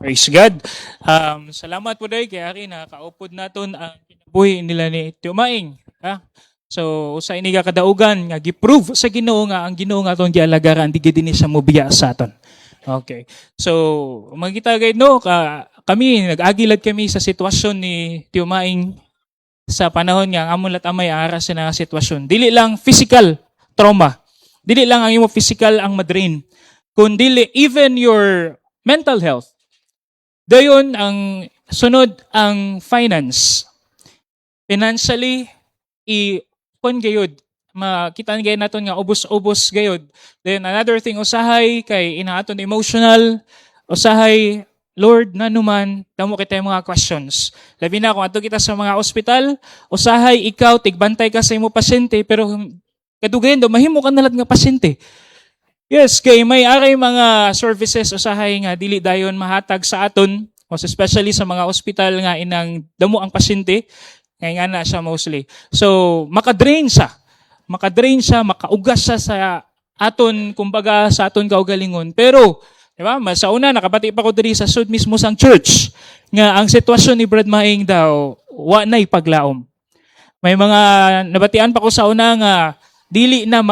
Praise God. Salamat po dahil kay Ari na kaupod naton ang kinabuhi nila ni Tiumaing. Ha? So sa ini kadaugan nga gi-prove sa Ginoo nga ang Ginoo nga aton gialagaran di gid ni sa mobiya sa aton. Okay. So magkita gayud no kami nag-agilad kami sa sitwasyon ni Tiumaing sa panahon nga ang amon amay ara sa nga sitwasyon. Dili lang physical trauma. Dili lang ang imo physical ang madrain. Kundi even your mental health. Dayon ang sunod ang finance. Financially kun gayud makita gayud naton nga ubos-ubos gayud. Then another thing usahay kay inaaton emotional, usahay Lord na naman damo kita mga questions. Labi na kung ato kita sa mga ospital, usahay ikaw tigbantay ka sa imo pasyente pero kadugayon do mahimo ka nalat nga pasyente. Yes, kay may aray mga services usahay nga dili dayon mahatag sa aton, most especially sa mga ospital nga inang damo ang pasyente, kay nga na siya mostly. So, makadrain siya, makaugas siya sa aton, kumbaga sa aton kaugalingon. Pero, di ba, sa una, nakapati pa ko diri sa sud mismo sang church, nga ang sitwasyon ni Brad Maing daw, wa na'y paglaom. May mga nabatian pa ko sa una nga, dili na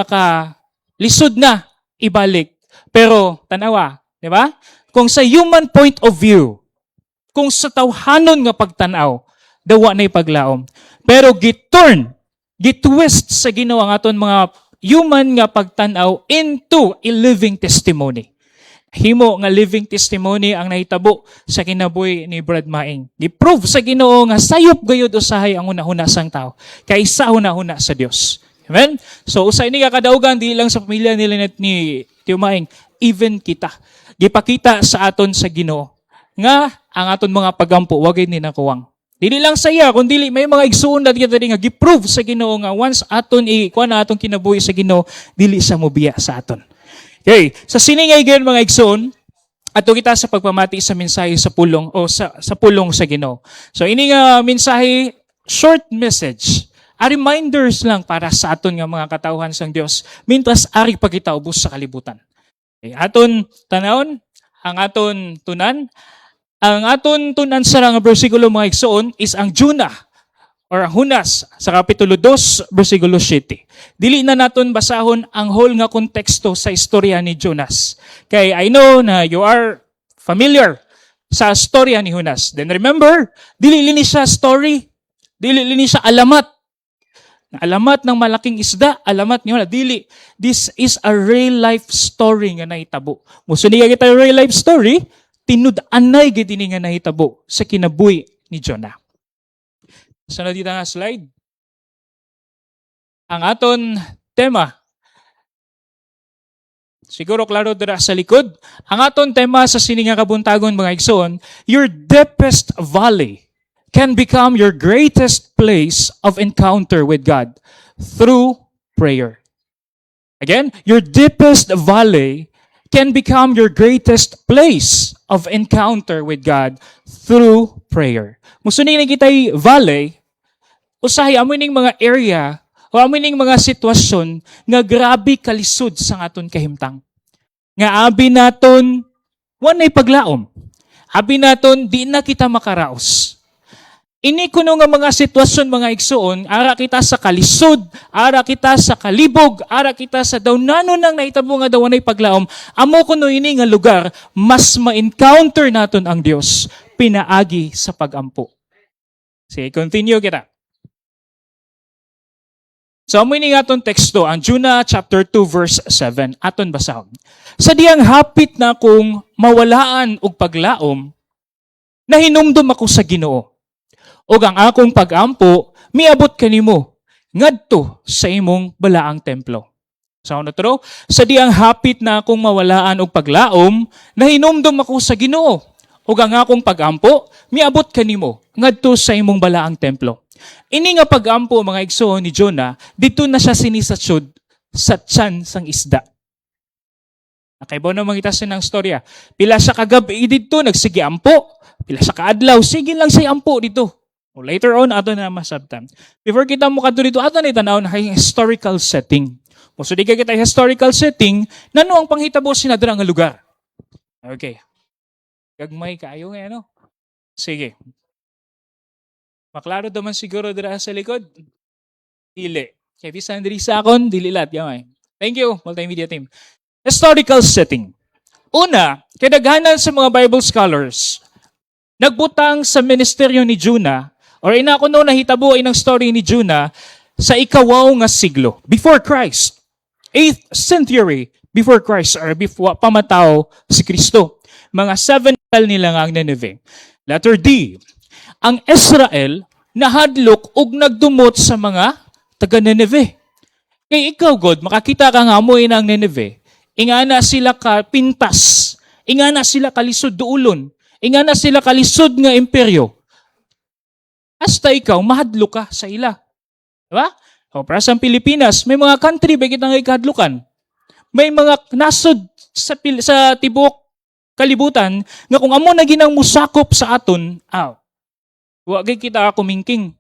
lisod na, ibalik. Pero, tanawa, di ba? Kung sa human point of view, kung sa tawhanon nga pagtanaw, dawa na ipaglaom. Pero gitwist sa Ginoo ang aton mga human nga pagtanaw into a living testimony. Himo nga living testimony ang nahitabo sa kinabuhi ni Brad Maing. Gi-prove sa Ginoo nga sayop gayud usahay ang hunahuna sang tao kaysa hunahuna sa Dios. Amen? So, usay ni kadaugan, di lang sa pamilya nila ni Tiumaing, even kita. Gipakita sa aton sa Ginoo nga ang aton mga pagampo, wagay ni nakuwang. Dili lang saya, kundi may mga igsuon na kita nga giprove sa Ginoo nga once aton ikuha na aton kinabuhi sa Ginoo, dili sa mobiya sa aton. Okay, sa siningay gayon mga igsuon, ato kita sa pagpamati sa mensahe sa pulong o sa pulong sa Ginoo. So ini nga mensahe, short message. A reminders lang para sa aton nga mga katawhan sang Dios. Mintas ari pa kita ubos sa kalibutan. Okay, aton tanawon, ang aton tunan, sa nga bersikulo mga igsoon is ang Jonah or ang Hunas sa kapitulo 2 bersikulo 7. Dili na naton basahon ang whole nga konteksto sa istorya ni Jonas. Kay I know na you are familiar sa istorya ni Hunas. Then remember, dili lini siya story, dili lini siya alamat. Alamat ng malaking isda, alamat niyo na dili. This is a real life story nga nahitabo. Musuni ka kita real life story, tinud-anay gid ini nga nahitabo sa kinabuhi ni Jonah. Sunod dito nga slide. Ang aton tema, siguro klaro dira sa likod, ang aton tema sa sini nga kabuntagon mga igsoon, your deepest valley can become your greatest place of encounter with God through prayer. Again, your deepest valley can become your greatest place of encounter with God through prayer. Musunin na kita'y valley, usahay amuning mga area o amuning mga sitwasyon nga grabe kalisod sa aton kahimtang. Nga abi naton, wanay paglaom. Abi naton, di na kita makaraos. Ini kuno nga mga sitwasyon mga igsoon, ara kita sa kalisod, ara kita sa kalibog, ara kita sa dawnanon nang nahitabo nga dawanay paglaom, amo kuno ini nga lugar, mas ma-encounter naton ang Dios pinaagi sa pagampo. Sige, continue kita. So, amo ini nga atong teksto, ang Jonah chapter 2 verse 7, aton basahon. Sa diyang hapit na kung mawalaan og paglaom, nahinumdum ako sa Ginoo. O ang akong pagampo, miabot kanimo ngadto sa imong balaang templo. So ano to? Sa diyang hapit na akong mawalaan og paglaom, nahinumdum ako sa Ginoo. O ang akong pagampo, miabot kanimo ngadto sa imong balaang templo. Ini nga pagampo mga igsoon ni Jonah, dito na siya sinisatsod sa tiyan sang isda. Nakaibaw na mga itasin ng storya. Pila sa kagabi dito, nagsige ampo. Pila sa kaadlaw, sige lang say ampo dito. O later on, ato na masabtan. Before kita mo kadto dito, ato na itanaw na historical setting. O so di ka kita historical setting, nano ang panghitabo sinadra nga lugar. Okay. Gagmay kayo nga, ano? Sige. Maklaro naman siguro dira sa likod. Dili. Kaya bisan diri sa akon, dili lat. Gamay. Thank you, multimedia team. Historical setting. Una, kadaghanan sa mga Bible scholars, nagbutang sa ministeryo ni Jonah, or ina ko noon nahitabo ng story ni Jonah sa ikawaw nga siglo, before Christ. 8th century before Christ, or before pamataw si Kristo. Mga 7 nila nga ang Nineveh. Letter D, ang Israel nahadlok ug nagdumot sa mga taga Nineveh. Kay ikaw, God, makakita ka nga mo ang Nineveh. Ingana sila ka pintas. Ingana sila kalisod duulon. Ingana sila kalisod nga imperyo. Hasta ikaw, mahadlo ka sa ila. Diba? O, para sa Pilipinas, may mga country ba kitang ikadlukan? May mga nasod sa tibok kalibutan nga kung amo na ginang musakop sa aton, wagay kita kumingking.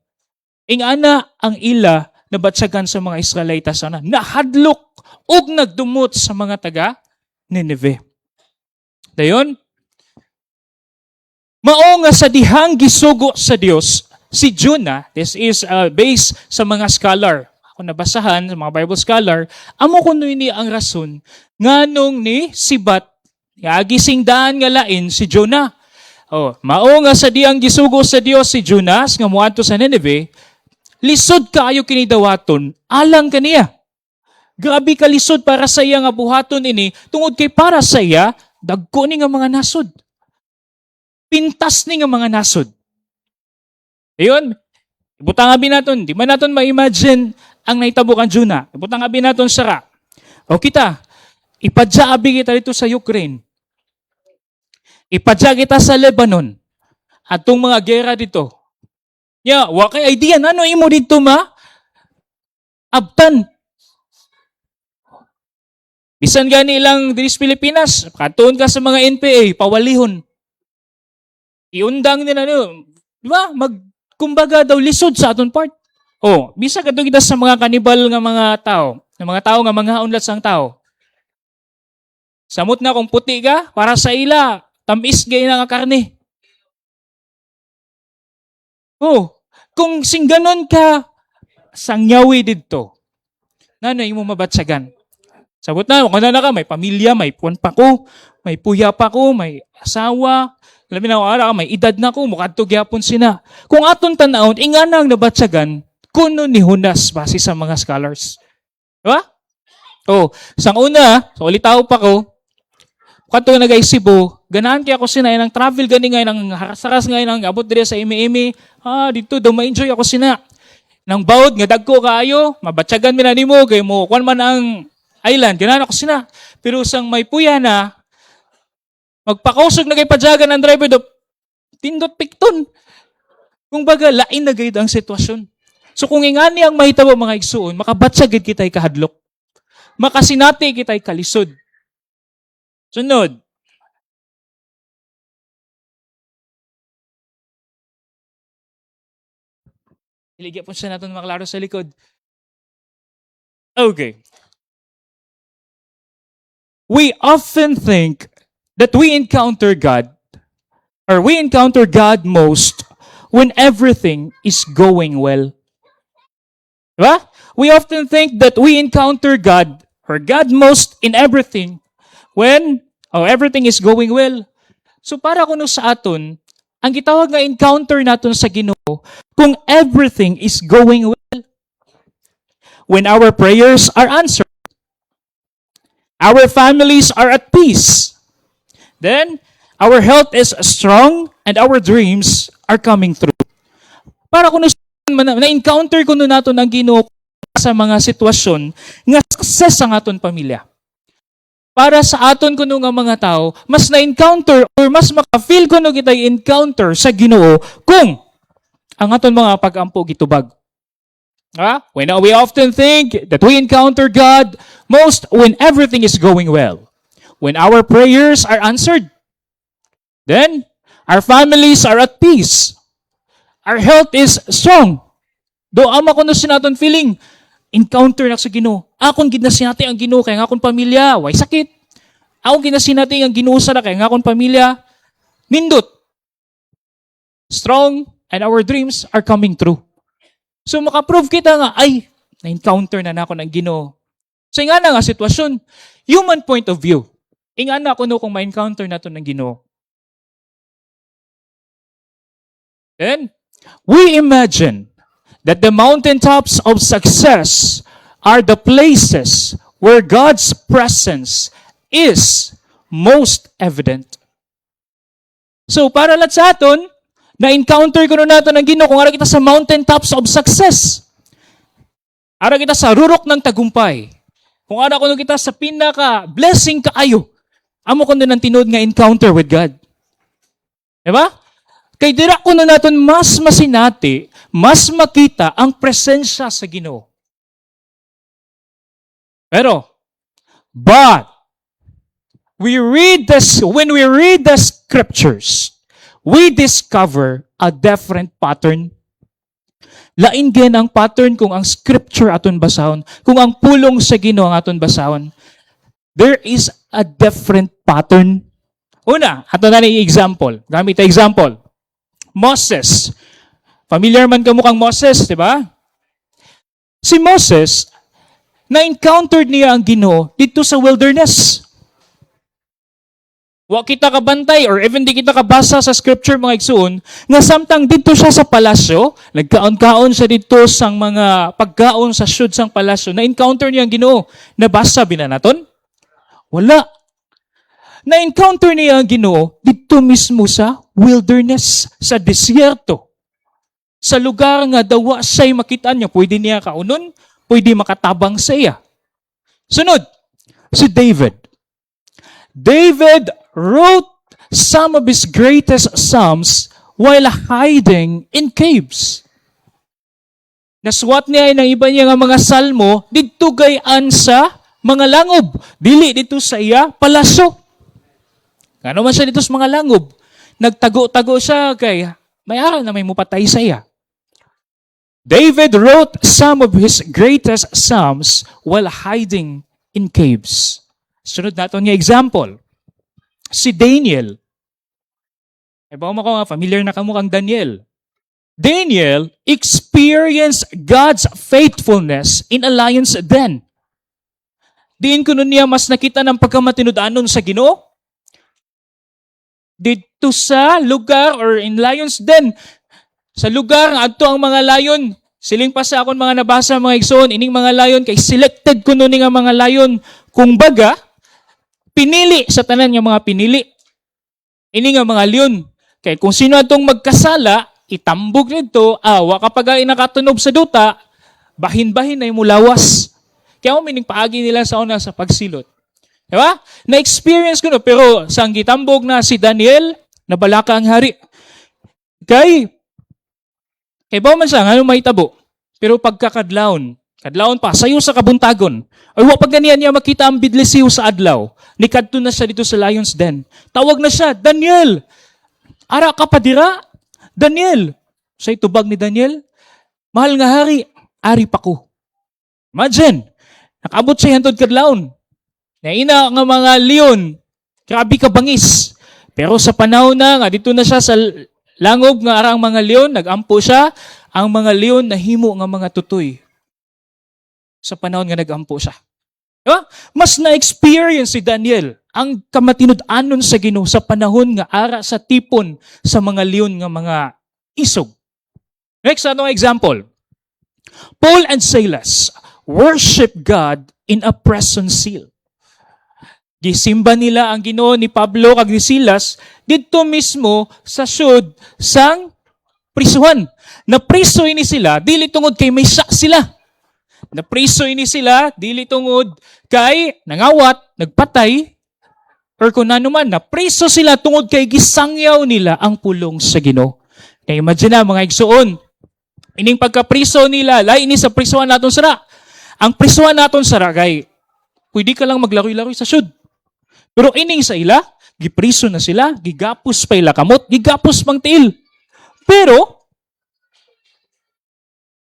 Ingana ang ila nabatsagan sa mga Israelita sana. Nahadlok ug nagdumot sa mga taga Nineveh. Dayon, mao nga sa dihang gisugo sa Dios si Jonah, this is based sa mga scholar. Ako nabasahan sa mga Bible scholar, amo kuno ini ang rason nganong ni sibat nga gisingdaan nga lain si Jonah. Mao nga sa dihang gisugo sa Dios si Jonas nga moadto sa Nineveh, lisod kaayo kini dawaton alang kaniya. Grabe ka lisod para sa iya nga buhaton ini, tungod kay para sa iya, dagko ni nga mga nasod. Pintas ni nga mga nasod. Ayun, ibutang abi naton, di man naton ma-imagine ang nahitabo kan Jonah. Ibutang abi naton sara. O kita, ipadya abi kita dito sa Ukraine. Ipadya kita sa Lebanon. Atong mga gera dito. Wa kay idea, ano imo dito abtan. Bisan gani ilang diri sa Pilipinas, katuon ka sa mga NPA, pawalihon. Iundang nila di ba? Kumbaga daw lisod sa aton part. Bisa kadto kita sa mga kanibal nga mga tao, nga mga unlat sang tao. Samot na kung puti ka, para sa ila, tamis gay na nga karne. Kung singganon ka, sangyawi dito, ngano imo mabatsagan? Sabot na, kung na ka, may pamilya, may puwan pa ko, may puya pa ko, may asawa, alam na may edad na ko, mukadto gyapon sina. Kung aton tanawon, ingana ang nabatsagan, kuno ni Jonas base sa mga scholars. Diba? Sang una, so ulitaw pa ko, kanto na guys Cebu, ganahan kaya ako sina, ng travel gani ngayon, ng harasaras ngayon, ng abot dire sa imi-imi, dito daw ma-enjoy ako sina. Nang bawod, nga dagko kaayo, mabatsagan mi na nimo, kay mo, kwan man ang island, ganahan ako sina. Pero sang may puya na, magpakausog na kay padyagan ang driver do, tindot pikton. Kung baga, lain na gayud ang sitwasyon. So kung ingani ang mahitabo mga igsuon, makabatsagid kita'y kahadlok. Makasinati kita'y kalisod. Sunod. Iligya po siya natin maklaro sa likod. Okay. We often think that we encounter God most when everything is going well. Diba? We often think that we encounter God most in everything when everything is going well. So para kuno sa aton, ang gitawag nga encounter naton sa Ginoo kung everything is going well. When our prayers are answered, our families are at peace, then our health is strong and our dreams are coming through. Para kuno na-encounter kuno naton ang Ginoo sa mga sitwasyon nga success ang aton pamilya. Para sa aton kuno nga mga tao, mas na-encounter or mas maka-feel kuno kita encounter sa Ginoo kung ang aton mga pag-ampo gitubag. When we often think that we encounter God most when everything is going well. When our prayers are answered. Then, our families are at peace. Our health is strong. Do ama ko na sinaton feeling, encounter na sa Ginoo. Akong ginasinati ang Ginoo kay nga akong pamilya, way sakit. Akong ginasinati ang Ginoo sa kay nga akong pamilya, Nindot. Strong and our dreams are coming true. So makaprove kita nga, ay, na-encounter na ako ng Ginoo. So nga na nga sitwasyon, human point of view. Inga na ako no kung ma-encounter na to ng Ginoo. Then, we imagine that the mountaintops of success are the places where God's presence is most evident. So, para lahat sa aton, na-encounter ko na nato ng Ginoo kung ara kita sa mountaintops of success. Ara kita sa rurok ng tagumpay. Kung ara ko kita sa pinaka-blessing kaayo. Amo ko ng tinod nga encounter with God. Diba? Kay dira ko na naton mas masinati, mas makita ang presensya sa Ginoo. Pero, but, when we read the scriptures, we discover a different pattern. Lain din ang pattern kung ang scripture aton basahon, kung ang pulong sa Ginoo ang aton basahon. There is a different pattern. Una, ato na ni example. Gamit na example. Moses. Familiar man ka mukhang Moses, di ba? Si Moses, na-encountered niya ang Ginoo dito sa wilderness. Wa kita kabantay or even di kita kabasa sa scripture mga igsoon, nga samtang dito siya sa palasyo, nagkaon-kaon siya dito sang mga pagkaon sa syud sang palasyo, na-encounter niya ang Ginoo. Nabasa binanaton? Wala. Na-encounter niya ang Ginoo dito mismo sa wilderness, sa desierto. Sa lugar nga dawa siya'y makita niya, pwede niya kaunon, pwede makatabang sa iya. Sunod, si David. David wrote some of his greatest psalms while hiding in caves. Naswat niya ng iba niya nga mga salmo dito gayan sa mga langob. Dili dito sa iya palasyo. Ano man siya dito sa mga langob? Nagtago-tago siya kay may araw na may mupatay sa iya. David wrote some of his greatest psalms while hiding in caves. Sunod nato niya example. Si Daniel. Iba mo ko nga, familiar na kamo kang Daniel. Daniel experienced God's faithfulness in a lion's den. Diin ko nun niya mas nakita ng pagkamatinudanon sa Ginoo. Dito sa lugar or in lion's den, sa lugar nga adto ang mga lion, siling pa sa akon mga nabasa mga igsoon, ining mga lion kay selected ko nun nga mga lion, kung baga, pinili sa tanan nga mga pinili. Ini nga mga leon. Kay kung sino atong magkasala, itambog nito, wa kapag ay nakatunob sa duta, bahin-bahin na yung mulawas. Kaya mining paagi nila sa una sa pagsilot. Diba? Na-experience ko na, pero sang gitambog na si Daniel, nabalaka ang hari. Kay ba man siya, ano may tabo? Pero pagkakadlaon pa, sayo sa kabuntagon, ay wapag ganiyan niya makita ang bidlisiw sa adlaw, nikadto na siya dito sa lion's den. Tawag na siya, Daniel! Ara ka pa dira? Daniel! Sa'y tubag ni Daniel, mahal nga hari, ari pa ko. Imagine, nakaabot siya hantod kadlawon. Naina nga mga leon, grabe ka bangis. Pero sa panahon na nga, dito na siya sa langob nga arang mga leon, nagampo siya, ang mga leon nahimo nga mga tutoy. Sa panahon nga nagampo siya. Diba? Mas na-experience si Daniel ang kamatinud-anon sa Ginoo sa panahon nga ara sa tipon sa mga leon nga mga isog. Next, anong example? Paul and Silas worship God in a prison cell. Gisimba nila ang Ginoo ni Pablo kag ni Silas didto mismo sa syud sang prisuhan. Napriso ini sila dili tungod kay may sak sila. Napriso ini sila dili tungod kay nangawat, nagpatay, or kung ano man, napriso sila tungod kay gisangyaw nila ang pulong sa Ginoo. Kaya imagine na mga igsuon, ining pagkapriso nila, lain ni sa prisuhan naton sara. Ang prisuhan naton sara kay pwede ka lang maglaroy-laroy sa syud. Pero ining sa ila, gipriso na sila, gigapos pa ila kamot, gigapos pang tiil. Pero,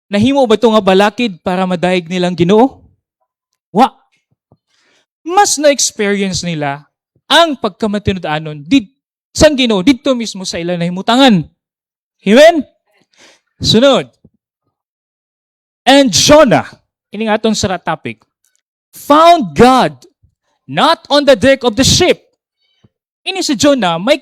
nahimo ba ito nga balakid para madaig nilang Ginoo? Wa. Mas na-experience nila ang pagkamatinud-anon sang Ginoo didto mismo sa ilang nahimutangan. Amen? Sunod. And Jonah, ini nga atong sara topic, found God not on the deck of the ship. Ini si Jonah, may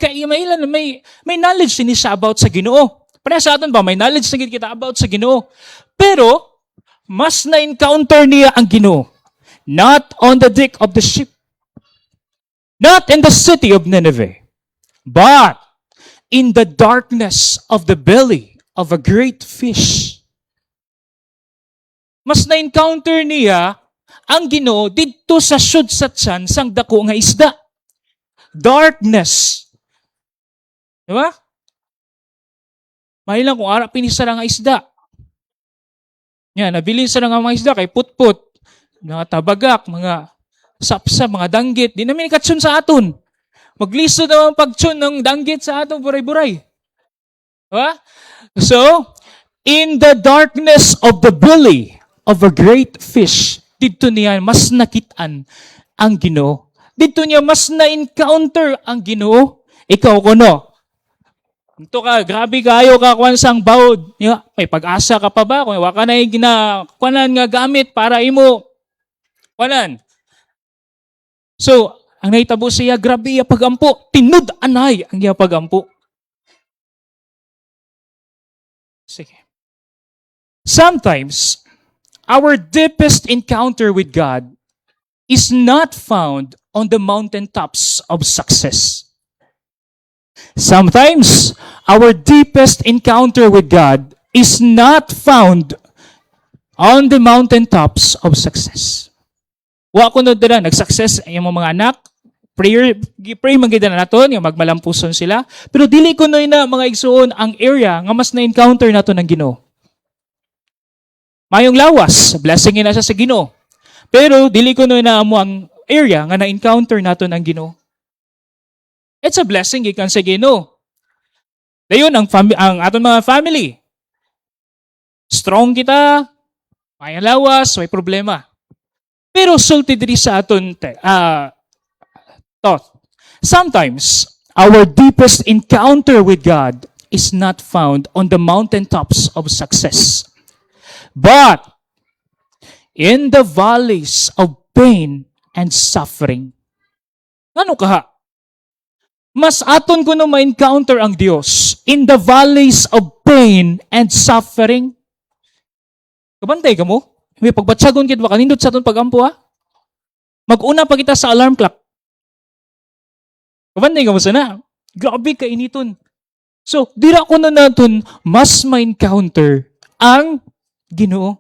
knowledge din siya about sa Ginoo. Para sa aton ba, may knowledge na kita about sa Ginoo. Pero, mas na-encounter niya ang Ginoo. Not on the deck of the ship. Not in the city of Nineveh. But, in the darkness of the belly of a great fish. Mas na-encounter niya ang Ginoo didto sa syud sa tiyan sang dako nga isda. Darkness. Diba? Mahilang kung ara pinisara nga isda. Yan, nabilin sa nga mga isda kay putput, mga tabagak, mga sapsa, mga danggit. Di namin ikatsyon sa aton. Magliso naman pagtsyon ng danggit sa aton, buray-buray. Diba? So, in the darkness of the belly of a great fish, dito niya mas nakitaan ang Ginoo. Dito niya mas na-encounter ang Ginoo. Ikaw kuno. Ito ka, grabe kayo ka kung sang bawod. May pag-asa ka pa ba? Kung waka na yung kuanan nga gamit para imo. Kuanan. So, ang nahitabo siya, grabe iya pagampo. Tinud-anay ang iya pagampo. Sige. Sometimes, our deepest encounter with God is not found on the mountaintops of success. Sometimes, our deepest encounter with God is not found on the mountaintops of success. Wa ko no dira nag-success yung mga anak, pray magida na naton, yung magmalampuson sila, pero dili ko no na mga igsuon ang area nga mas na-encounter nato ng Ginoo. Mayong lawas, blessing na siya sa Ginoo. Pero dili ko no na amo ang area nga na-encounter nato ng Ginoo. It's a blessing gikan sa Ginoo. Dayon ang aton mga family. Strong kita, may lawas, may problema. Pero sulti diri sa aton thought. Sometimes our deepest encounter with God is not found on the mountaintops of success, but in the valleys of pain and suffering. Ano kaha? Mas aton ko no ma-encounter ang Dios in the valleys of pain and suffering. Kabantay ka mo? May pagbatsagon kit ba kanindot sa aton pagampo ha? Mag-una pa kita sa alarm clock. Kabantay ka mo sana? Grabe ka initon. So, dira ko na naton mas ma-encounter ang Ginoo,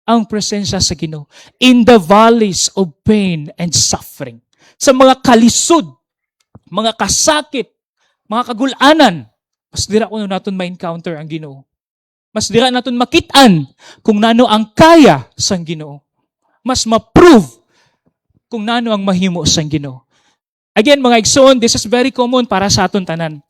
ang presensya sa Ginoo in the valleys of pain and suffering. Sa mga kalisod, mga kasakit, mga kagulanan, mas dira ko naton ma-encounter ang Ginoo. Mas dira naton makitaan kung nano ang kaya sang Ginoo. Mas ma-prove kung nano ang mahimo sang Ginoo. Again, mga igsoon, this is very common para sa aton tanan.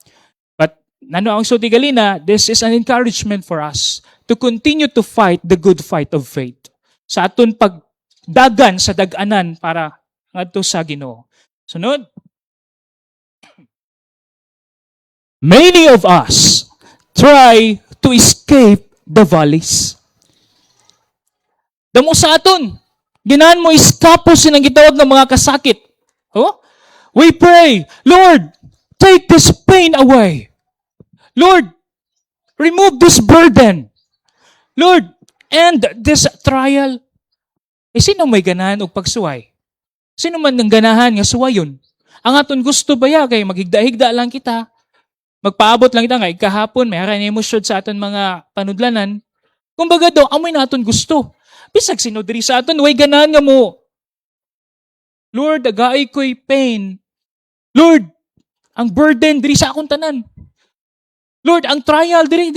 But nano ang sutigalina, this is an encouragement for us to continue to fight the good fight of faith. Sa aton pagdagan sa dag-anan para ngadto sa Ginoo. Sunod. Many of us try to escape the valleys. Damo sa aton, ginahan mo iskapo sinang gitawag ng mga kasakit. Oh? We pray, Lord, take this pain away. Lord, remove this burden. Lord, end this trial. Sino may ganahan og pagsuway? Sino man ng ganahan nga suwayon? Ang aton gusto ba ya kay maghigda-higda lang kita? Magpaabot lang kita nga kahapon may haray na emosyon sa aton mga panudlanan. Kumbaga daw amoy na aton gusto. Bisag sino diri sa aton way ganahan nga mo. Lord, agaay ko'y pain. Lord, ang burden diri sa akong tanan. Lord, ang trial diri.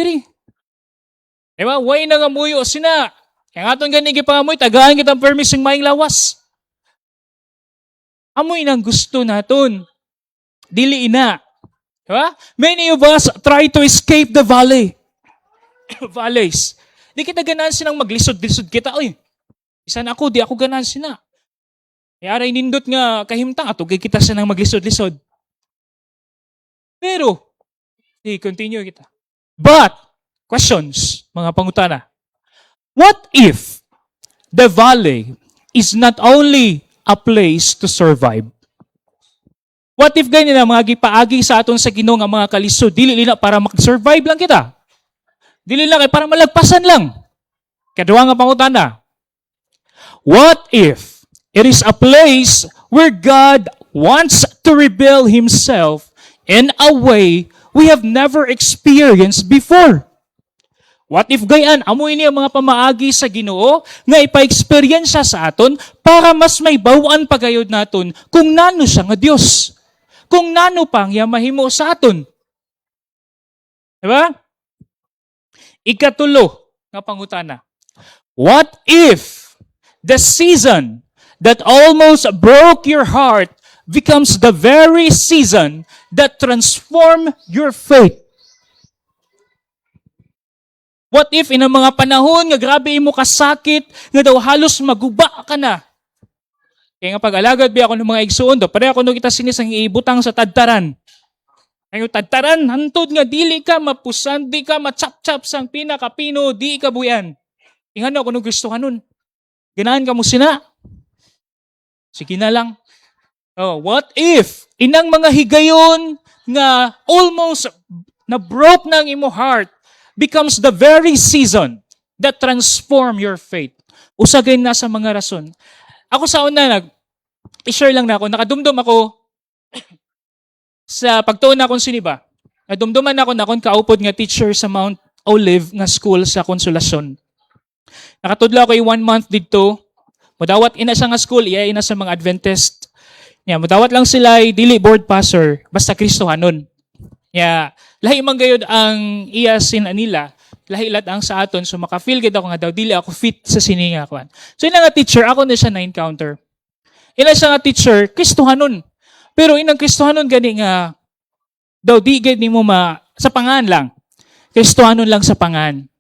Diba? Way na nga muyo sina. Yang aton gani gipangamoy tagaan kitang permising maing lawas. Amoy nang gusto naton. Dili ina. Diba? Many of us try to escape the valleys. Di kita ganahan sinang maglisod-lisod kita. Oy, isan ako, di ako ganahan sina. Aray nindot nga kahimtang ato, kita sinang maglisod-lisod. Pero, i-continue kita. But, questions, mga pangutana. What if the valley is not only a place to survive? What if ganyan na mga gipaagi sa aton sa Ginoo nga mga kalisod, dili na para mag-survive lang kita. Dili lang kay para malagpasan lang. Kaduha nga pangutana. What if it is a place where God wants to reveal Himself in a way we have never experienced before? What if gayan, amoy niya mga pamaagi sa Ginoo nga ipa-experience sa aton para mas may bawaan pagayod naton kung nano siya nga Dios. Kung nano pang iya mahimo sa aton. Diba? Ikatulo nga pangutana. What if the season that almost broke your heart becomes the very season that transform your faith? What if in ang mga panahon nga grabe imo kasakit, nga daw halos maguba ka na? Kaya nga pag-alagad ba ako ng mga igsuon do, pare ako nung kita sinisang iibutang sa tadtaran. Ang tadtaran, hantod nga dili ka mapusan, di ka machap-chap sang pinakapino, di ka buyan. Ingan ako nung gusto ka nun. Ganahan ka mo sina. Sige na lang. Oh, what if inang mga higayon nga almost na broke ng imo heart becomes the very season that transform your faith? Usagay na sa mga rason. Ako sa una, i-share lang na ako, nakadumdum ako sa pagtuon na akong siniba. Nadumduman ako na akong kaupod nga teacher sa Mount Olive nga school sa Konsolasyon. Nakatudla ako 1 month dito. Mudawat ina sa nga school, iya ina sa mga Adventist. Mudawat lang sila dili board passer, basta Kristohanon. Lahi man gayud ang iya nila, lahi lat ang sa aton, so maka-feel gid ako nga daw dili ako fit sa sininga kwan. So ina nga teacher, ako na siya na-encounter. Ina siya nga teacher, Kristohanon. Pero inang Kristohanon gani nga daw di gid nimo sa pangan lang. Kristohanon lang sa pangan.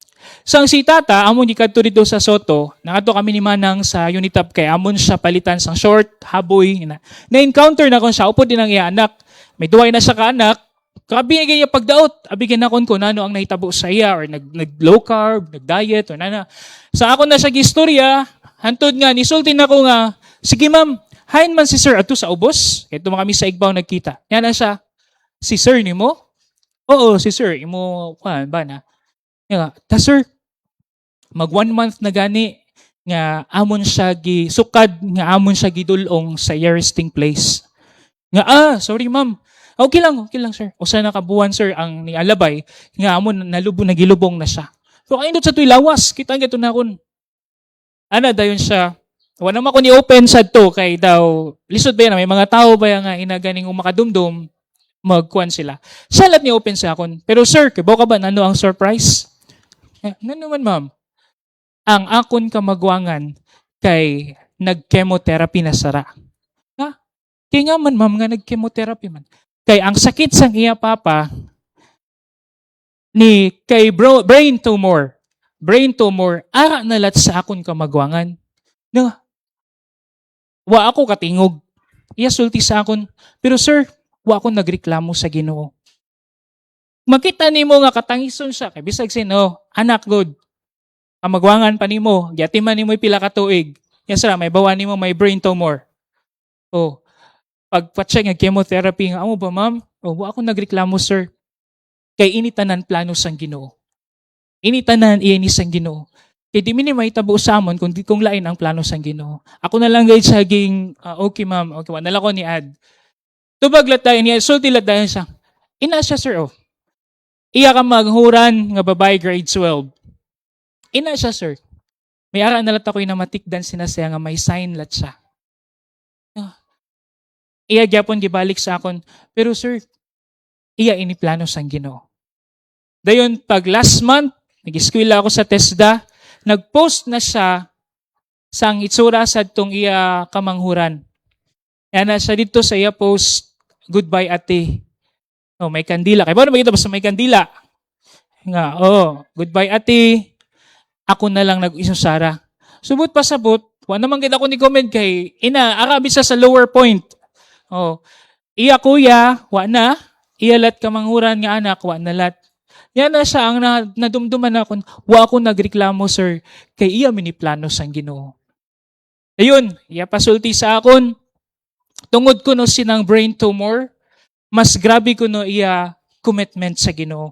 Sang si tata, amon gikadto dito sa Soto, nakato kami ni Manang sa Unitap kay amon siya palitan sang short, haboy. Na-encounter na kon siya, upod din ang iya anak. May duway na siya ka anak. Grabe nga niya pagdaot. Abigyan na kon nano ang nahitabo sa iya or nag-low carb, nag-diet or nana. Sa ako na siya gistorya, hantod nga, nisultin ako nga, sige ma'am, hain man si sir ato sa ubos. Kaya tuma kami sa Igbaw nagkita. Yan na siya, si sir ni mo? Oo, si sir. Imo, ba na? Ta sir, mag 1 month na gani nga amon siya sukad nga amon siya gidulong sa iya resting place. Nga sorry ma'am. Okay lang sir. Usa na kabuwan sir ang nialabay nga amon nagilubong na siya. So kaindot sa tuy lawas, kita nga na kon. Ana dayon siya. Wala naman ko ni open sad to kay daw lisod ba yan, may mga tao ba nga inaganing makadumdum magkuan sila. Salat ni open sa akon. Pero sir, kibaw ka ba nano ang surprise? Ano naman ma'am? Ang akon kamagwangan kay nag-chemotherapy na sara. Kaya nga man ma'am nga nag-chemotherapy man. Kay ang sakit sang iya papa kay brain tumor. Brain tumor, ara nalat sa akon kamagwangan. Wa ako katingog. Iya sulti sa akon. Pero sir, wa ako nagreklamo sa Ginoo. Makita nimo nga katangison siya kay bisag sino, anak good. Kamagwangan pa nimo, gyatiman nimo pila ka tuig. Yes ra, may bawa nimo may brain tumor. Pagpa-check nga chemotherapy nga amo ba ma'am? Wa ako nagreklamo sir. Kay initanan plano sang Ginoo. Initanan ini sang Ginoo. Kay di mi mahitabo sa amon kung lain ang plano sang Ginoo. Ako na lang guys saging okay ma'am, okay wa na lang ko ni ad. Tubag latayon niya, sulti latayon siya. Ina siya sir Iya ka maghuran nga babae grade 12. Ina siya, sir. May ara na lat ako'y namatikdan sinasaya nga may sign lat siya. Iya gyapon gibalik sa akon. Pero sir, iya iniplano sang Ginoo. Dayon pag last month, nag-eskwela ako sa TESDA, nag-post na siya sang itsura sa tong iya kamanghuran. Yan na siya dito sa iya post, goodbye ate. May kandila. Kaya ba makita basta may kandila? Nga, goodbye ate. Ako na lang nag-isusara. Subot pa sabot, wa naman kita ko ni comment kay ina, arabi sa lower point. Iya kuya, wa na. iyalat kamanghuran nga anak, wa nalat. Yan na siya ang nadumduman ako, wa ako nagreklamo, sir, kay iya miniplano sang Ginoo. Ayun, iya pasulti sa akon, tungod ko no sinang brain tumor, mas grabe ko no iya commitment sa Ginoo.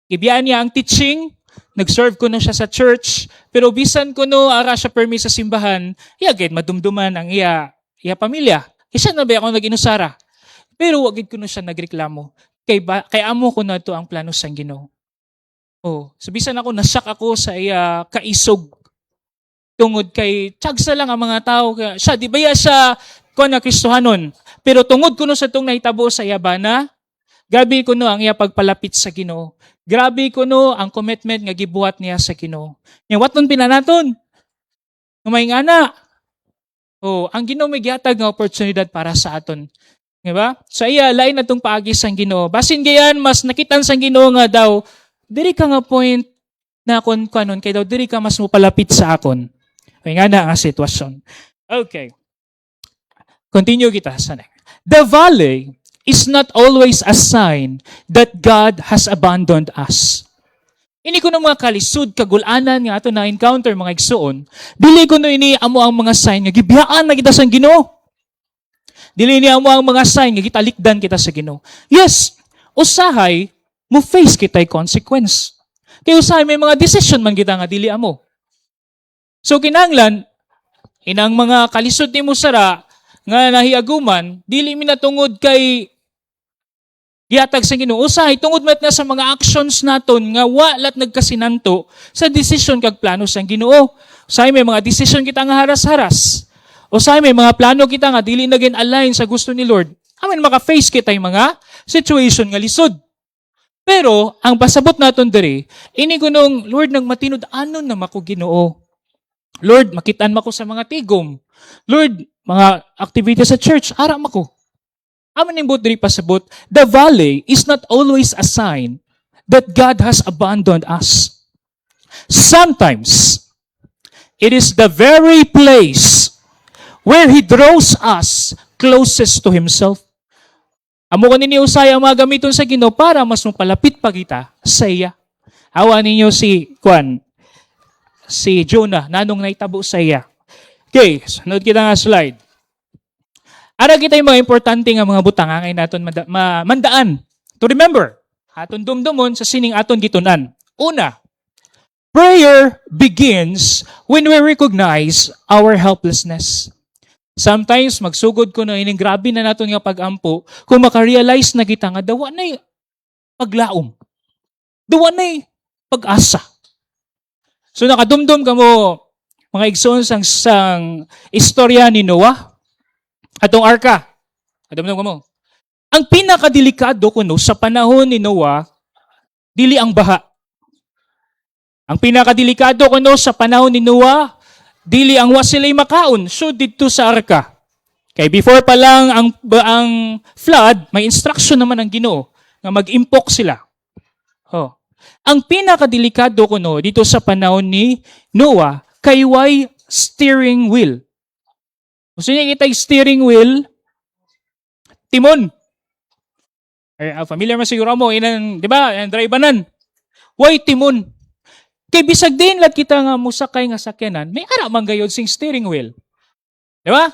Ibiyaan niya ang teaching, nag-serve ko no siya sa church, pero bisan ko no ara siya permi sa simbahan, iya gid madumduman ang iya pamilya. Isa na ba ako nag-inusara? Pero wag gid ko no siya nagreklamo. Kay amo ko na to ang plano sang Ginoo. Oh, so bisan ako nasyak ako sa iya kaisog tungod kay tiyagsa lang ang mga tao. Siya, di ba siya kuha na Kristohanon? Pero tungod ko no sa itong nahitabo sa iya bana, grabe ko no ang iya pagpalapit sa Ginoo. Grabe ko no ang commitment nga gibuhat niya sa Ginoo. Yang waton pinanaton? Ngumay nga na. Oh, ang Ginoo may gihatag nga oportunidad para sa aton. Di ba? Sa iya, lain na itong paagi sang Ginoo. Basin gayan, mas nakitan sang Ginoo nga daw, diri ka nga point na akon kanon, kay daw diri ka mas mupalapit sa akon. Kaya nga na ang sitwasyon. Okay. Continue kita. Sana. The valley is not always a sign that God has abandoned us. Ini ko ng mga kalisod, kagulanan nga ato na encounter mga igsoon, dili ko no ini amo ang mga sign nga gibiyaan na kita sa Ginoo. Dili niya mo ang mga sign nga gitalikdan kita sa Ginoo. Yes, usahay mo face kita'y consequence. Kaya usahay may mga decision man kita nga dili amo. So kinanglan inang mga kalisod nimo sara nga nahiaguman, dili mi natungod kay gihatag sa Ginoo. Usahay tungod met na sa mga actions naton nga walat nagkasinanto sa decision kag plano sang Ginoo. Usahay may mga decision kita nga haras-haras. Usahay may mga plano kita nga dili na gin-align sa gusto ni Lord. Amin maka-face kita yung mga situation nga lisod. Pero ang pasabot naton diri, ini gunong Lord nang matinud anon na mako Ginoo. Lord, makitaan mako sa mga tigom. Lord, mga activities sa church, ara mako. Amin nimbot diri pasabot, the valley is not always a sign that God has abandoned us. Sometimes it is the very place where He draws us closest to Himself. Amo ko ninyo usay ang mga gamiton sa Ginoo para mas mapalapit pa kita sa iya. Awa ninyo si Jonah, nanong naitabo sa iya. Okay, sunod kita nga slide. Ara kita yung mga importante nga mga butang angay naton mandaan. To remember, aton dumdumon sa sining aton gitunan. Una, prayer begins when we recognize our helplessness. Sometimes, magsugod ko na ining grabe na naton nga pag-ampo kung makarealize na kita nga dawa na'y paglaom. Dawa na'y pag-asa. So nakadumdum ka mo, mga igsoon sang istorya ni Noah, atong arka. Kadumdum ka mo. Ang pinakadelikado kuno sa panahon ni Noah, dili ang baha. Ang pinakadelikado kuno sa panahon ni Noah, dili ang wasilay makaon, so dito sa arka. Kay before pa lang ang flood, may instruction naman ang Ginoo nga mag-impok sila. Oh. Ang pinakadelikado kuno dito sa panahon ni Noah, kay way steering wheel. Gusto niya kita steering wheel, timon. Familiar man siguro mo, di ba, ang driveanan. Way timon. Kay bisag din lat kita nga musakay nga sakyanan, may ara man gayud sing steering wheel. Di ba?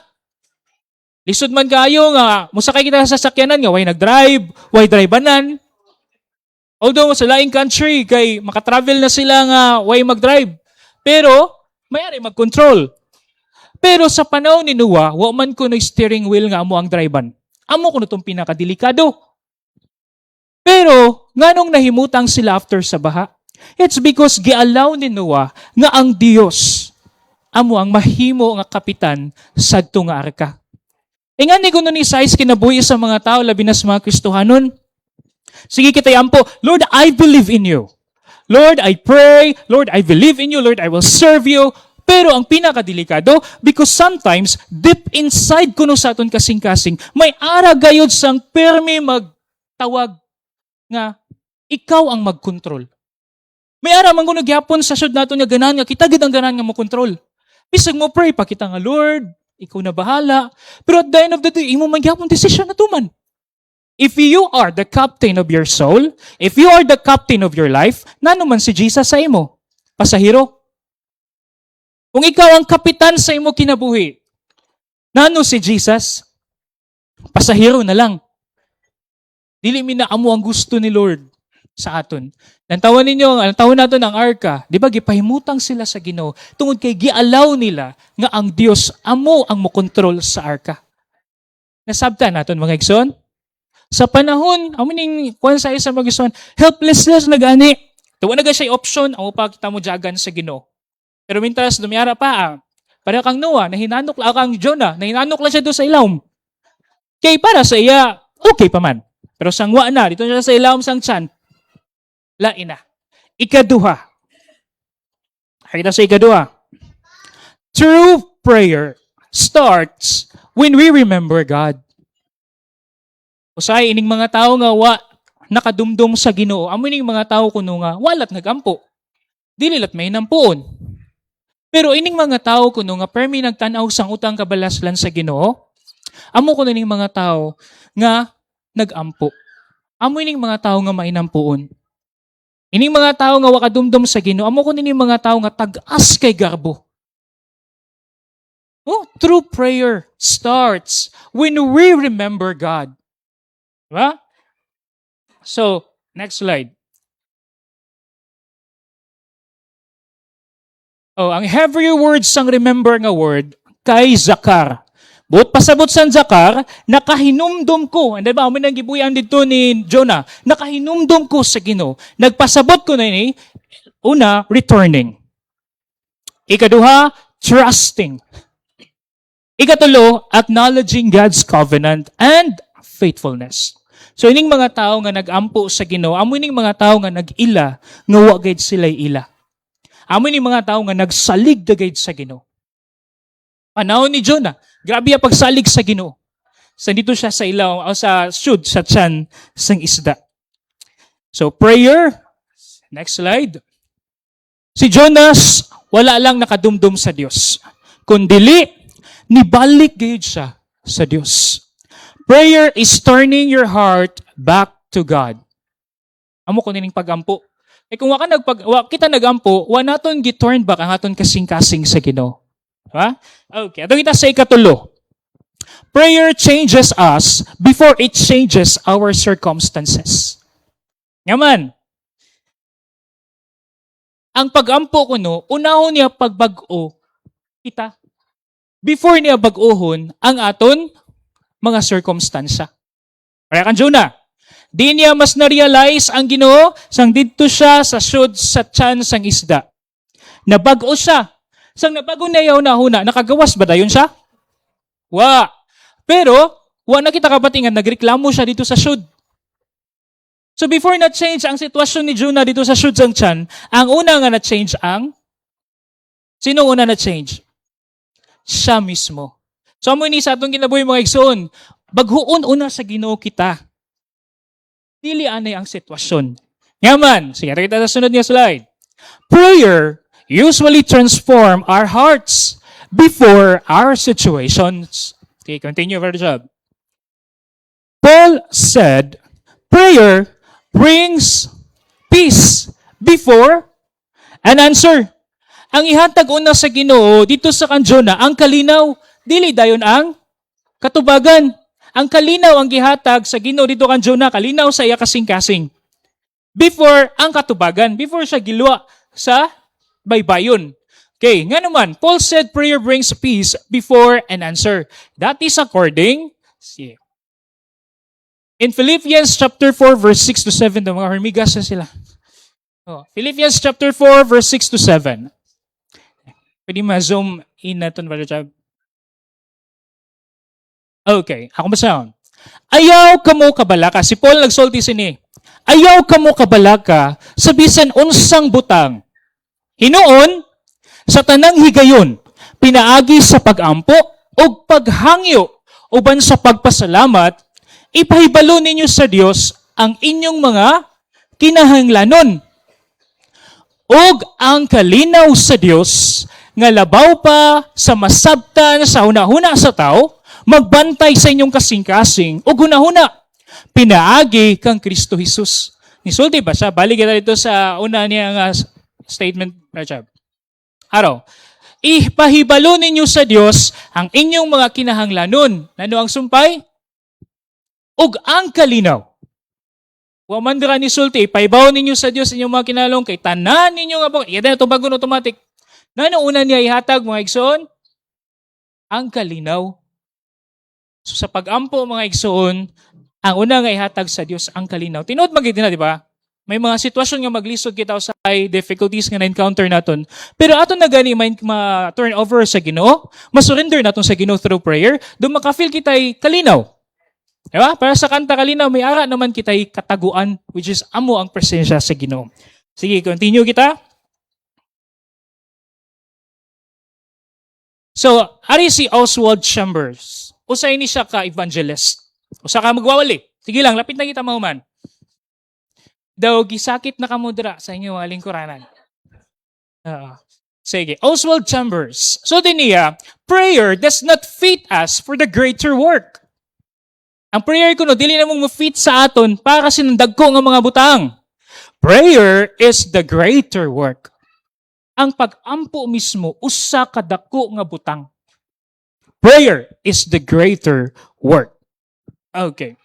Lisod man kayo nga musakay kita sa sakyanan nga way nag-drive, way driveanan. Although sa laing country kay makatravel na sila nga way mag-drive. Pero may ari mag-control. Pero sa panahon ni Noah, wa man ko no steering wheel nga amo ang drivean. Amo ko no tong pinakadelikado. Pero nganong nahimutang sila after sa baha? It's because giallow ni Noah nga ang Dios amo ang mahimo nga kapitan sadto nga arka. Ingani kuno ni size kinabuhi sa mga tao labi na sa mga Kristohanon. Sige kitay ampo, Lord, I believe in you. Lord, I pray. Lord, I believe in you. Lord, I will serve you. Pero ang pinakadelikado, because sometimes deep inside kuno sa aton kasing-kasing, may ara gayud sang permi magtawag nga ikaw ang magkontrol. May ara man kuno gyapon sa syud naton nga ganan nga kita gid ang ganan nga mo control. Bisag mo pray pa kita nga Lord, ikaw na bahala. Pero at the end of the day, imo man gyapon decision na tuman. If you are the captain of your soul, if you are the captain of your life, nano man si Jesus sa imo? Pasahero. Kung ikaw ang kapitan sa imo kinabuhi, nano si Jesus? Pasahero na lang. Dili mi na amo ang gusto ni Lord sa aton. Nantawan naton ang arka, di ba gipahimutang sila sa Ginoo tungod kay gialaw nila nga ang Dios amo ang mokontrol sa arka. Nasabtan naton mga igsoon? Sa panahon, amo ning kuan sa isa mga igsoon, helplessness na gani. Tuwa na siya option, amo pa kita mo jagan sa Ginoo. Pero mintas dumiyara pa, para kang Noah, nahinanok lang kang Jonah, nahinanok lang siya doon sa ilawom. Kay para sa iya, okay pa man. Pero sangwa na, dito siya sa ilawom sang tiyan, lain na. Ikaduha. Kita sa ikaduha. True prayer starts when we remember God. Usay ining mga tao nga nakadumdum sa Ginoo, amo ining mga tao kuno nga walat nagampo. Dili lat may nampuon. Pero ining mga tao kuno nga permi nagtan-aw sang utang kabalaslan sa Ginoo, amo kuno ning mga tao nga nagampo. Amo ining mga tao nga mainampuon. Ining mga tao nga wakadumdum sa Ginoo, amo kuno ning mga tao nga tag-as kay garbo. Oh, true prayer starts when we remember God. Diba? So, next slide. Oh, ang heavier words sang remember nga word kay Zakar. Buot pasabot sang Zakar, nakahinumdum ko. Ano ba? Amin ang gibuyan dito ni Jonah. Nakahinumdum ko sa Ginoo. Nagpasabot ko na ini. Una, returning. Ikaduha, trusting. Ikatulo, acknowledging God's covenant and faithfulness. So ining mga tao nga nagampo sa Ginoo, amo ining mga tao nga nag-ila nga wa gayud sila'y ila. Amo ining mga tao nga nagsalig dagayd sa Ginoo. Panahon ni Jonah, grabe ang pagsalig sa Ginoo. Sa dito siya sa ilaw o sa tiyan sang isda. So prayer, next slide. Si Jonas wala lang nakadumdum sa Dios, kundili nibalik gayud siya sa Dios. Prayer is turning your heart back to God. Amo ko nining pagampo. Kung kita nagampo, wa naton gi-turn back ang aton kasing-kasing sa Ginoo. Diba? Okay, ato kita sa ikatulo. Prayer changes us before it changes our circumstances. Yaman. Ang pagampo kuno, unahon niya pagbag-o kita. Before niya bag-ohon ang aton mga circumstansya. Kaya kan Jonah, di niya mas na-realize ang Ginoo sang didto siya sa sud sa tiyan sang isda. Nabag-o siya. Sang nabago na yaw na huna, nakagawas ba dayon siya? Wa. Pero, wa na kita kabatingan, nagreklamo siya dito sa sud. So before na-change ang sitwasyon ni Jonah dito sa sud sang tiyan, ang una nga na-change sino una na-change? Siya mismo. So amo ni sa atong kinabuhi mga igsoon, baghuon una sa Ginoo kita. Dili anay ang sitwasyon. Yaman, sige kita sa sunod nga slide. Prayer usually transform our hearts before our situations. Okay, continue for the job. Paul said, prayer brings peace before an answer. Ang ihatag una sa Ginoo dito sa kan Jonah, ang kalinaw, dili dayon ang katubagan. Ang kalinaw ang gihatag sa Ginoo dito kan Jonah, kalinaw sa iya kasing-kasing. Before ang katubagan, before siya gilwa sa baybayon. Okay, nga naman, Paul said prayer brings peace before an answer. That is according, in Philippians chapter 4 verse 6 to 7, mga hermigas na sila. Philippians chapter 4 verse 6 to 7. Pwede ma-zoom in natin, Brother Chab. Okay, ako basahin. Ayaw ka mo kabalaka. Si Paul nagsulti sini. Ayaw ka mo kabalaka sa bisan unsang butang. Hinoon, sa tanang higayon, pinaagi sa pagampo o paghangyo uban sa pagpasalamat, ipahibalo ninyo sa Dios ang inyong mga kinahanglanon. Og ang kalinaw sa Dios nga labaw pa sa masabtan sa hunahuna sa tao, magbantay sa inyong kasing-kasing o hunahuna Pinaagi kang Kristo Jesus. Nisulti ba siya? Balik kita dito sa una niya nga statement, Rajab. Araw, ipahibalo ninyo sa Dios ang inyong mga kinahanglanon. Nano ang sumpay? Ug ang kalinaw. Wa man dira ni sulti, ipahibaw ninyo sa Dios inyong mga kinahanglanon kay tanan ninyo nga bang iya ito bagon automatic. Nano una niya ihatag mga igsoon? Ang kalinaw. So sa pag-ampo mga igsoon, ang una nga ihatag sa Dios ang kalinaw. Tinuod magid na, di ba? May mga sitwasyon nga maglisod kita sa difficulties nga na-encounter naton. Pero aton na gani ma-turn over sa Ginoo, ma-surrender naton sa Ginoo through prayer, do maka-feel kitay kalinaw. Diba? Para sa kanta kalinaw, may ara naman kitay kataguan, which is amo ang presensya sa Ginoo. Sige, continue kita. So, ari si Oswald Chambers. Usay ni siya ka-evangelist. Usa ka magwawali. Sige lang, lapit na kita mahuman. Daw, gisakit na kamudra sa inyo mga lingkuranan. Sige, Oswald Chambers. So din niya, prayer does not fit us for the greater work. Ang prayer ko no, dili na mong ma-fit sa aton para sinundag ko nga mga butang. Prayer is the greater work. Ang pag-ampo mismo, usa kadako nga butang. Prayer is the greater work. Okay.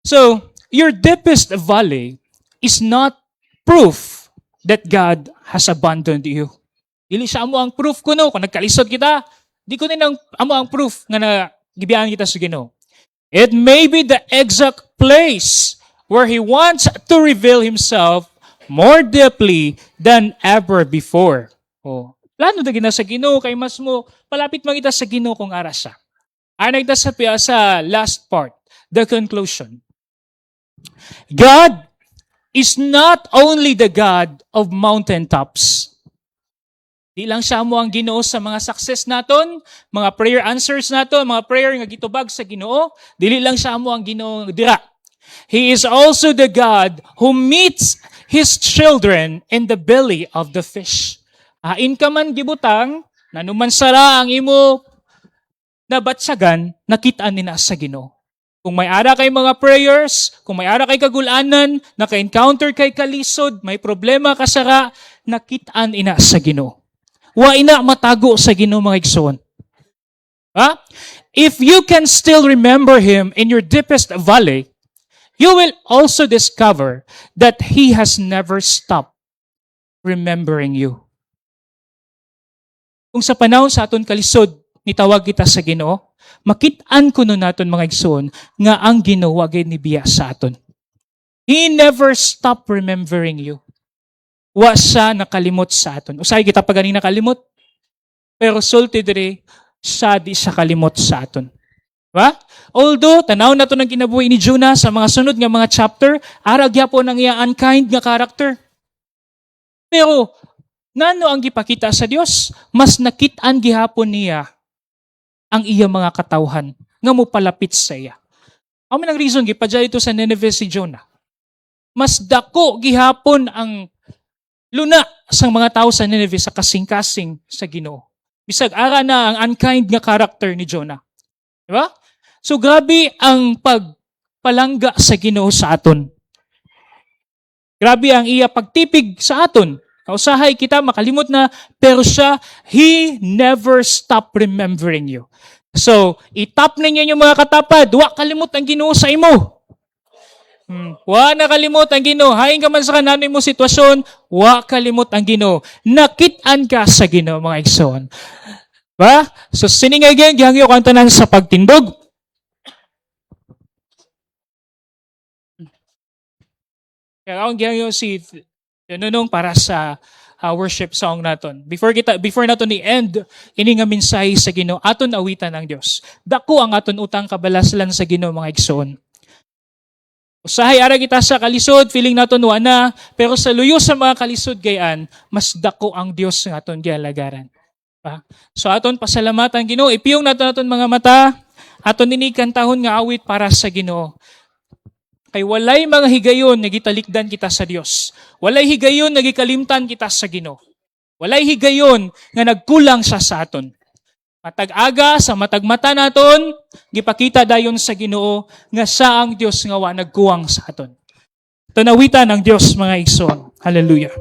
So, your deepest valley is not proof that God has abandoned you. Dili siya amo ang proof ko no. Kung nagkalisod kita, di ko din amo ang proof nga nagibiyaan kita sa Ginoo. It may be the exact place where He wants to reveal Himself more deeply than ever before. Oh, plano na gina sa Ginoo kay mas mo palapit magita sa Ginoo kung ara siya. Ay nagta sa last part, the conclusion. God is not only the God of mountaintops. Di lang siya mo ang Ginoo sa mga success naton, mga prayer answers naton, mga prayer nga gitubag sa Ginoo, dili lang siya mo ang Ginoo dira. He is also the God who meets His children in the belly of the fish. Hain ka man gibutang, nanuman sara ang imo nabatsagan, nakitaan nina sa Ginoo. Kung may ara kay mga prayers, kung may ara kay kagulanan, naka-encounter kay kalisod, may problema ka sara, nakitaan ina sa Ginoo. Wa ina matago sa Ginoo mga igsoon. If you can still remember Him in your deepest valley, you will also discover that He has never stopped remembering you. Kung sa panahon sa aton kalisod, nitawag kita sa Ginoo, makit-an kuno naton mga igsoon nga ang Ginoo wagay nibiya sa aton. He never stopped remembering you. Wa siya nakalimot sa aton. Usay kita pa ganing nakalimot. Pero sulti diri siya di siya kalimot sa aton. Diba? Although tanaw nato ng kinabuhi ni Jonah sa mga sunod nga mga chapter, ara gyapon ang iya unkind nga character. Pero nano ang gipakita sa Dios? Mas nakit-an gihapon niya ang iya mga katawhan nga mopalapit sa iya. Amo nang reason gipadya ito sa Nineveh si Jonah. Mas dako gihapon ang luna sang mga tao sa Nineveh sa kasing-kasing sa Ginoo. Bisag ara na ang unkind nga character ni Jonah. Diba? So grabe ang pagpalangga sa Ginoo sa aton. Grabe ang iya pagtipig sa aton. Kausahay kita makalimot na, pero siya, He never stop remembering you. So, itap ninyo yung mga katapad, wa kalimot ang Ginoo sa imo. Wa nakalimot ang Ginoo. Haing ka man sa kananoy mo sitwasyon, wa kalimot ang Ginoo. Nakit-an ka sa Ginoo, mga igsoon. Ba? So, siningay again, gihangyo kang tanan sa pagtindog. Kaya akong gihangyo si Nunong para sa worship song naton. Before naton i-end, ini nga mensahe sa Ginoo, aton awitan ang Dios. Dako ang aton utang kabalaslan sa Ginoo, mga igsoon. Usahay ara kita sa kalisod, feeling naton wa na, pero sa luyo sa mga kalisod gayan, mas dako ang Dios nga aton gialagaran. So aton pasalamatan Ginoo, ipiyong naton mga mata, aton ini kantahon nga awit para sa Ginoo. Kay walay mga higayon nga gitalikdan kita sa Dios. Walay higayon nga gikalimtan kita sa Ginoo. Walay higayon nga nagkulang siya sa aton. Matag aga sa matag mata naton, gipakita dayon sa Ginoo nga siya ang Dios nga wa nagkuwang sa aton. Tanawitan ang Dios mga igsoon. Hallelujah.